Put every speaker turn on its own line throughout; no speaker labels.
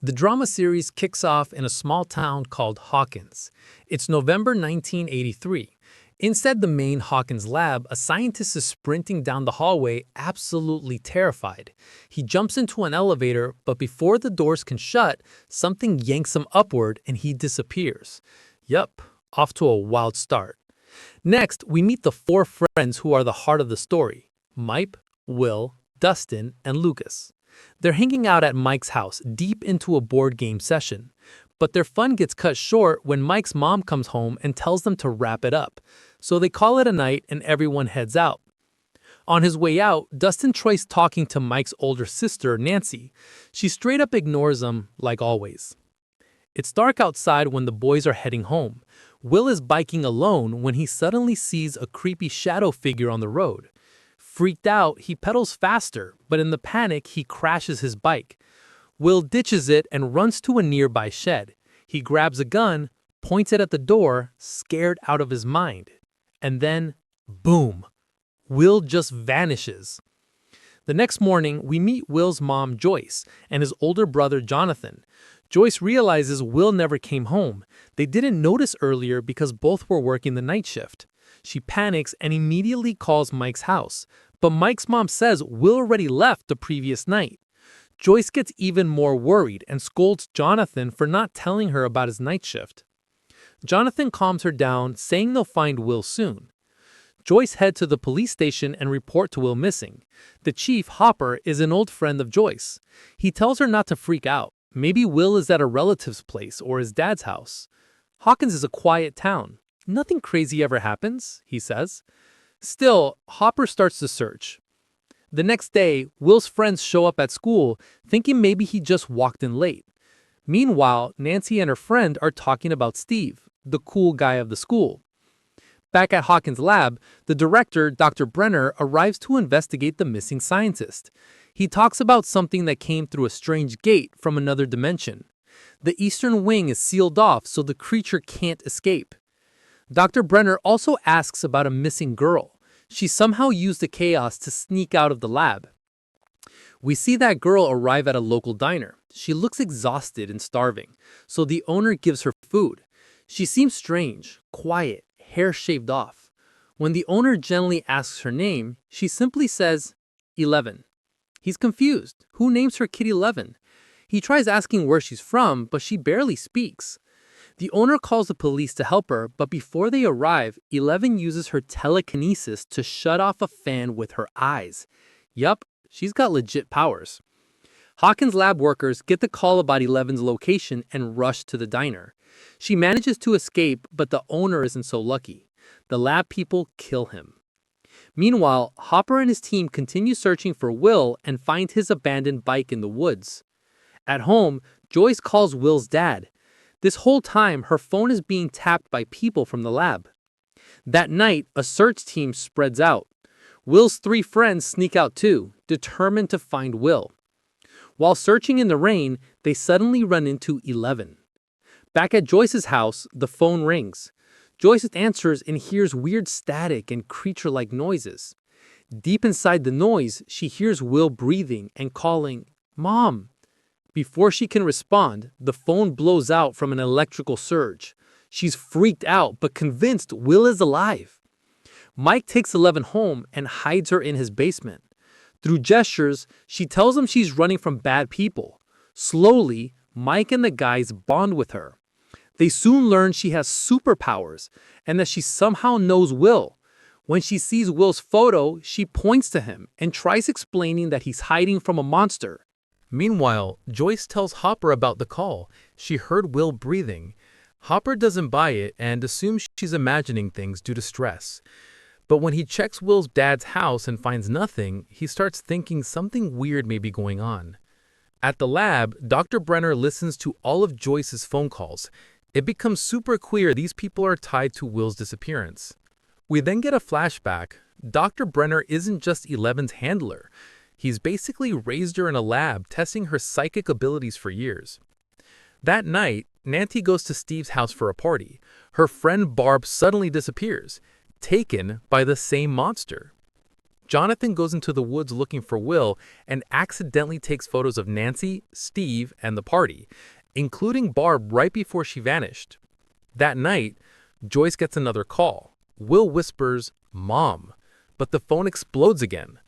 The drama series kicks off in a small town called Hawkins. It's November 1983. Inside the main Hawkins lab, a scientist is sprinting down the hallway, absolutely terrified. He jumps into an elevator, but before the doors can shut, something yanks him upward and he disappears. Yup, off to a wild start. Next, we meet the four friends who are the heart of the story: Mike, Will, Dustin, and Lucas. They're hanging out at Mike's house deep into a board game session. But their fun gets cut short when Mike's mom comes home and tells them to wrap it up. So they call it a night and everyone heads out. On his way out, Dustin tries talking to Mike's older sister, Nancy. She straight up ignores him, like always. It's dark outside when the boys are heading home. Will is biking alone when he suddenly sees a creepy shadow figure on the road. Freaked out, he pedals faster, but in the panic, he crashes his bike. Will ditches it and runs to a nearby shed. He grabs a gun, points it at the door, scared out of his mind. And then, boom, Will just vanishes. The next morning, we meet Will's mom, Joyce, and his older brother, Jonathan. Joyce realizes Will never came home. They didn't notice earlier because both were working the night shift. She panics and immediately calls Mike's house. But Mike's mom says Will already left the previous night. Joyce gets even more worried and scolds Jonathan for not telling her about his night shift. Jonathan calms her down, saying they'll find Will soon. Joyce heads to the police station and report to Will missing. The chief, Hopper, is an old friend of Joyce. He tells her not to freak out. Maybe Will is at a relative's place or his dad's house. Hawkins is a quiet town. Nothing crazy ever happens, he says. Still, Hopper starts the search. The next day, Will's friends show up at school, thinking maybe he just walked in late. Meanwhile, Nancy and her friend are talking about Steve, the cool guy of the school. Back at Hawkins' lab, the director, Dr. Brenner, arrives to investigate the missing scientist. He talks about something that came through a strange gate from another dimension. The eastern wing is sealed off so the creature can't escape. Dr. Brenner also asks about a missing girl. She somehow used the chaos to sneak out of the lab. We see that girl arrive at a local diner. She looks exhausted and starving, so the owner gives her food. She seems strange, quiet, hair shaved off. When the owner gently asks her name, she simply says, 11. He's confused. Who names her kid 11? He tries asking where she's from, but she barely speaks. The owner calls the police to help her, but before they arrive, 11 uses her telekinesis to shut off a fan with her eyes. Yup, she's got legit powers. Hawkins' lab workers get the call about 11's location and rush to the diner. She manages to escape, but the owner isn't so lucky. The lab people kill him. Meanwhile, Hopper and his team continue searching for Will and find his abandoned bike in the woods. At home, Joyce calls Will's dad. This whole time, her phone is being tapped by people from the lab. That night, a search team spreads out. Will's three friends sneak out too, determined to find Will. While searching in the rain, they suddenly run into 11. Back at Joyce's house, the phone rings. Joyce answers and hears weird static and creature-like noises. Deep inside the noise, she hears Will breathing and calling, "Mom." Before she can respond, the phone blows out from an electrical surge. She's freaked out but convinced Will is alive. Mike takes 11 home and hides her in his basement. Through gestures, she tells him she's running from bad people. Slowly, Mike and the guys bond with her. They soon learn she has superpowers and that she somehow knows Will. When she sees Will's photo, she points to him and tries explaining that he's hiding from a monster. Meanwhile, Joyce tells Hopper about the call. She heard Will breathing. Hopper doesn't buy it and assumes she's imagining things due to stress. But when he checks Will's dad's house and finds nothing, he starts thinking something weird may be going on. At the lab, Dr. Brenner listens to all of Joyce's phone calls. It becomes super clear these people are tied to Will's disappearance. We then get a flashback. Dr. Brenner isn't just 11's handler. He's basically raised her in a lab, testing her psychic abilities for years. That night, Nancy goes to Steve's house for a party. Her friend Barb suddenly disappears, taken by the same monster. Jonathan goes into the woods looking for Will and accidentally takes photos of Nancy, Steve, and the party, including Barb right before she vanished. That night, Joyce gets another call. Will whispers, "Mom," but the phone explodes again.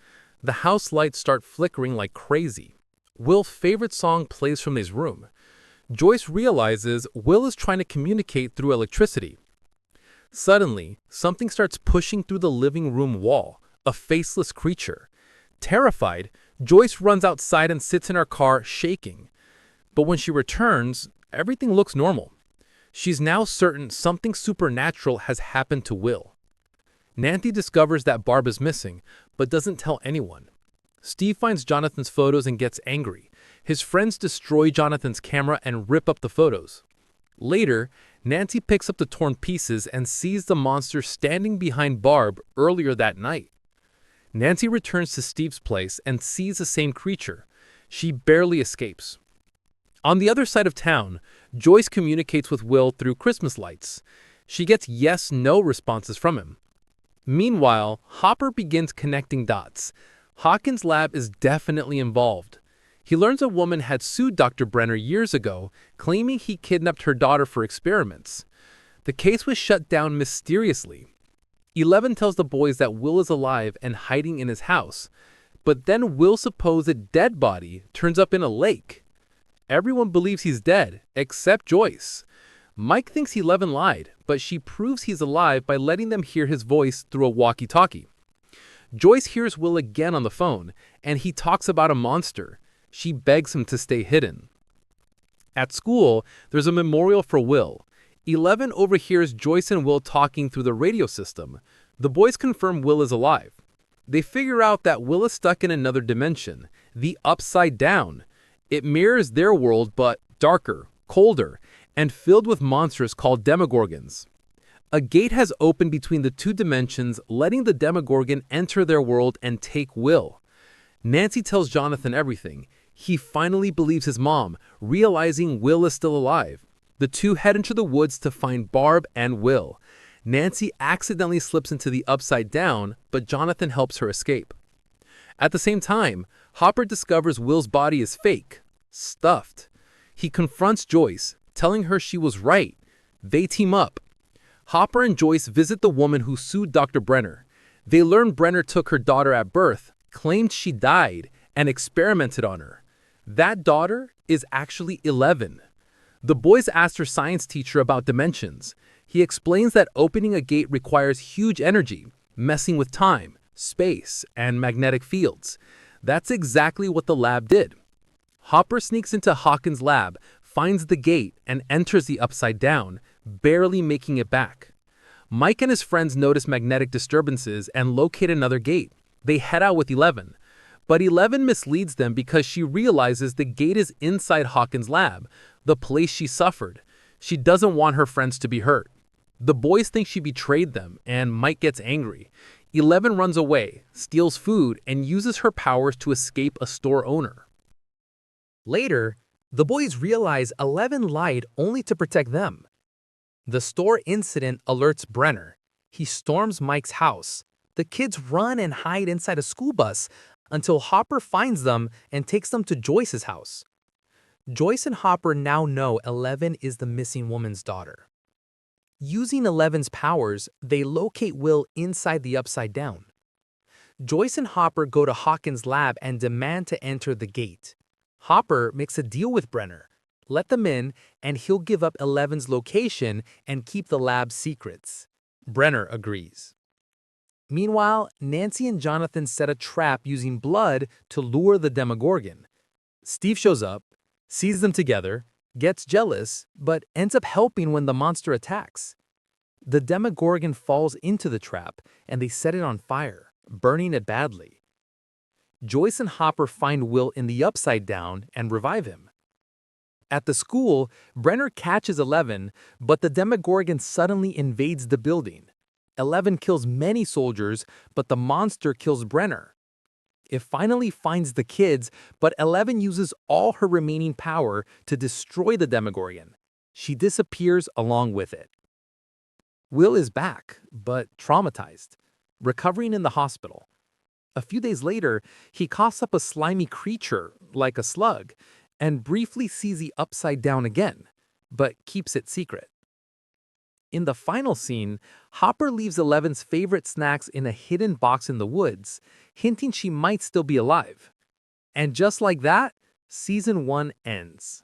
The house lights start flickering like crazy. Will's favorite song plays from his room. Joyce realizes Will is trying to communicate through electricity. Suddenly, something starts pushing through the living room wall, a faceless creature. Terrified, Joyce runs outside and sits in her car, shaking. But when she returns, everything looks normal. She's now certain something supernatural has happened to Will. Nancy discovers that Barb is missing, but doesn't tell anyone. Steve finds Jonathan's photos and gets angry. His friends destroy Jonathan's camera and rip up the photos. Later, Nancy picks up the torn pieces and sees the monster standing behind Barb earlier that night. Nancy returns to Steve's place and sees the same creature. She barely escapes. On the other side of town, Joyce communicates with Will through Christmas lights. She gets yes/no responses from him. Meanwhile, Hopper begins connecting dots. Hawkins' lab is definitely involved. He learns a woman had sued Dr. Brenner years ago, claiming he kidnapped her daughter for experiments. The case was shut down mysteriously. 11 tells the boys that Will is alive and hiding in his house, but then Will's supposed dead body turns up in a lake. Everyone believes he's dead, except Joyce. Mike thinks 11 lied, but she proves he's alive by letting them hear his voice through a walkie-talkie. Joyce hears Will again on the phone, and he talks about a monster. She begs him to stay hidden. At school, there's a memorial for Will. 11 overhears Joyce and Will talking through the radio system. The boys confirm Will is alive. They figure out that Will is stuck in another dimension, the Upside Down. It mirrors their world, but darker, colder, and filled with monsters called demogorgons. A gate has opened between the two dimensions, letting the demogorgon enter their world and take Will. Nancy tells Jonathan everything. He finally believes his mom, realizing Will is still alive. The two head into the woods to find Barb and Will. Nancy accidentally slips into the Upside Down, but Jonathan helps her escape. At the same time, Hopper discovers Will's body is fake, stuffed. He confronts Joyce, telling her she was right. They team up. Hopper and Joyce visit the woman who sued Dr. Brenner. They learn Brenner took her daughter at birth, claimed she died, and experimented on her. That daughter is actually 11. The boys asked her science teacher about dimensions. He explains that opening a gate requires huge energy, messing with time, space, and magnetic fields. That's exactly what the lab did. Hopper sneaks into Hawkins' lab, finds the gate, and enters the Upside Down, barely making it back. Mike and his friends notice magnetic disturbances and locate another gate. They head out with 11. But 11 misleads them because she realizes the gate is inside Hawkins' lab, the place she suffered. She doesn't want her friends to be hurt. The boys think she betrayed them, and Mike gets angry. 11 runs away, steals food, and uses her powers to escape a store owner. Later, the boys realize 11 lied only to protect them. The store incident alerts Brenner. He storms Mike's house. The kids run and hide inside a school bus until Hopper finds them and takes them to Joyce's house. Joyce and Hopper now know 11 is the missing woman's daughter. Using 11's powers, they locate Will inside the Upside Down. Joyce and Hopper go to Hawkins' lab and demand to enter the gate. Hopper makes a deal with Brenner. Let them in, and he'll give up 11's location and keep the lab's secrets. Brenner agrees. Meanwhile, Nancy and Jonathan set a trap using blood to lure the demogorgon. Steve shows up, sees them together, gets jealous, but ends up helping when the monster attacks. The demogorgon falls into the trap, and they set it on fire, burning it badly. Joyce and Hopper find Will in the Upside Down and revive him. At the school, Brenner catches 11, but the demogorgon suddenly invades the building. 11 kills many soldiers, but the monster kills Brenner. It finally finds the kids, but 11 uses all her remaining power to destroy the demogorgon. She disappears along with it. Will is back, but traumatized, recovering in the hospital. A few days later, he coughs up a slimy creature, like a slug, and briefly sees the upside down again, but keeps it secret. In the final scene, Hopper leaves Eleven's favorite snacks in a hidden box in the woods, hinting she might still be alive. And just like that, Season 1 ends.